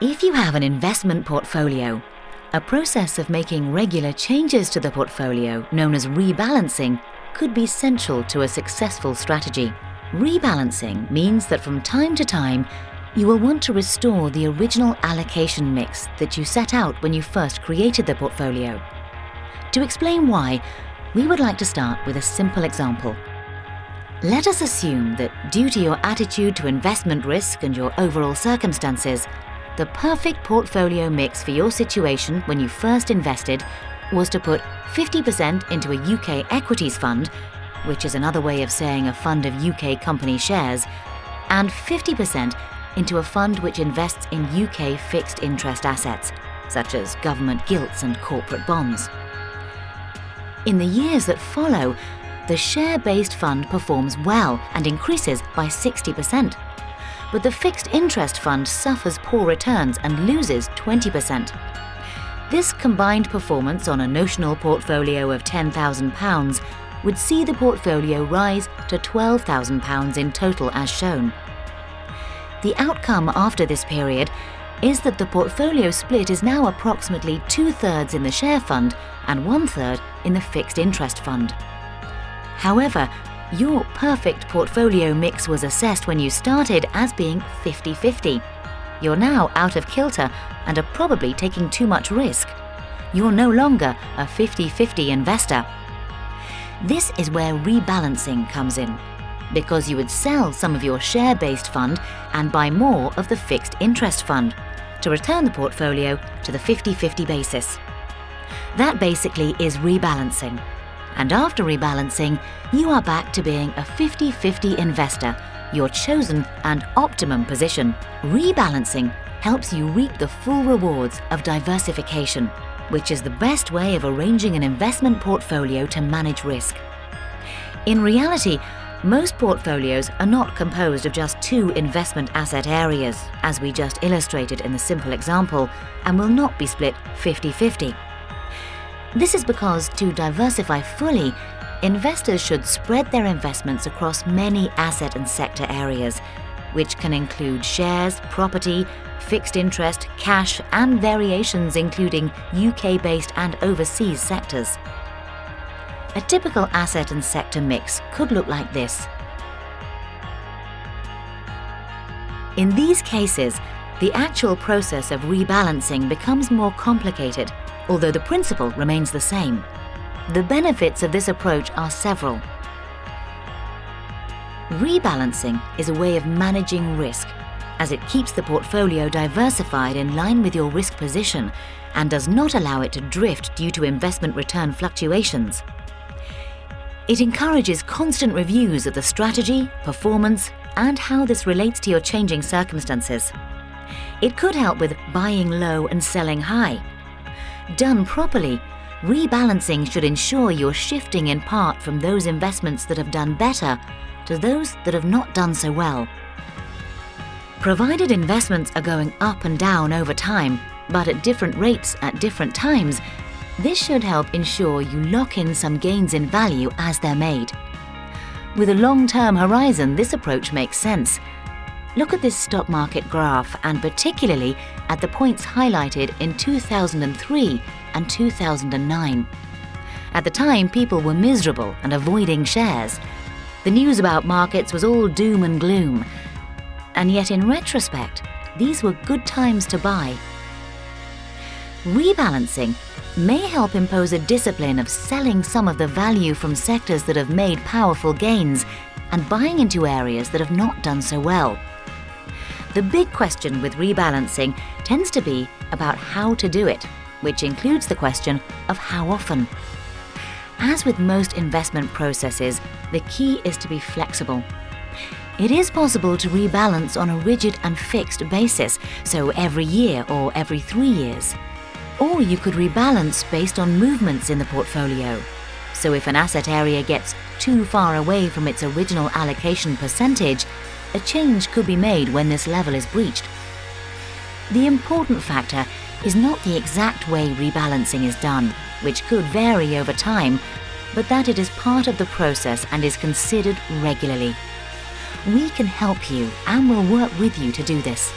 If you have an investment portfolio, a process of making regular changes to the portfolio, known as rebalancing, could be central to a successful strategy. Rebalancing means that from time to time, you will want to restore the original allocation mix that you set out when you first created the portfolio. To explain why, we would like to start with a simple example. Let us assume that due to your attitude to investment risk and your overall circumstances, the perfect portfolio mix for your situation when you first invested was to put 50% into a UK equities fund, which is another way of saying a fund of UK company shares, and 50% into a fund which invests in UK fixed interest assets, such as government gilts and corporate bonds. In the years that follow, the share-based fund performs well and increases by 60%. But the fixed interest fund suffers poor returns and loses 20%. This combined performance on a notional portfolio of £10,000 would see the portfolio rise to £12,000 in total as shown. The outcome after this period is that the portfolio split is now approximately 2/3 in the share fund and 1/3 in the fixed interest fund. However, your perfect portfolio mix was assessed when you started as being 50-50. You're now out of kilter and are probably taking too much risk. You're no longer a 50-50 investor. This is where rebalancing comes in, because you would sell some of your share-based fund and buy more of the fixed interest fund to return the portfolio to the 50-50 basis. That basically is rebalancing. And after rebalancing, you are back to being a 50-50 investor, your chosen and optimum position. Rebalancing helps you reap the full rewards of diversification, which is the best way of arranging an investment portfolio to manage risk. In reality, most portfolios are not composed of just two investment asset areas, as we just illustrated in the simple example, and will not be split 50-50. This is because to diversify fully, investors should spread their investments across many asset and sector areas, which can include shares, property, fixed interest, cash, and variations including UK-based and overseas sectors. A typical asset and sector mix could look like this. In these cases, the actual process of rebalancing becomes more complicated, although the principle remains the same. The benefits of this approach are several. Rebalancing is a way of managing risk, as it keeps the portfolio diversified in line with your risk position and does not allow it to drift due to investment return fluctuations. It encourages constant reviews of the strategy, performance, and how this relates to your changing circumstances. It could help with buying low and selling high. Done properly, rebalancing should ensure you're shifting in part from those investments that have done better to those that have not done so well. Provided investments are going up and down over time, but at different rates at different times, this should help ensure you lock in some gains in value as they're made. With a long-term horizon, this approach makes sense. Look at this stock market graph, and particularly at the points highlighted in 2003 and 2009. At the time, people were miserable and avoiding shares. The news about markets was all doom and gloom. And yet in retrospect, these were good times to buy. Rebalancing may help impose a discipline of selling some of the value from sectors that have made powerful gains and buying into areas that have not done so well. The big question with rebalancing tends to be about how to do it, which includes the question of how often. As with most investment processes, the key is to be flexible. It is possible to rebalance on a rigid and fixed basis, so every year or every 3 years. Or you could rebalance based on movements in the portfolio. So if an asset area gets too far away from its original allocation percentage, a change could be made when this level is breached. The important factor is not the exact way rebalancing is done, which could vary over time, but that it is part of the process and is considered regularly. We can help you and will work with you to do this.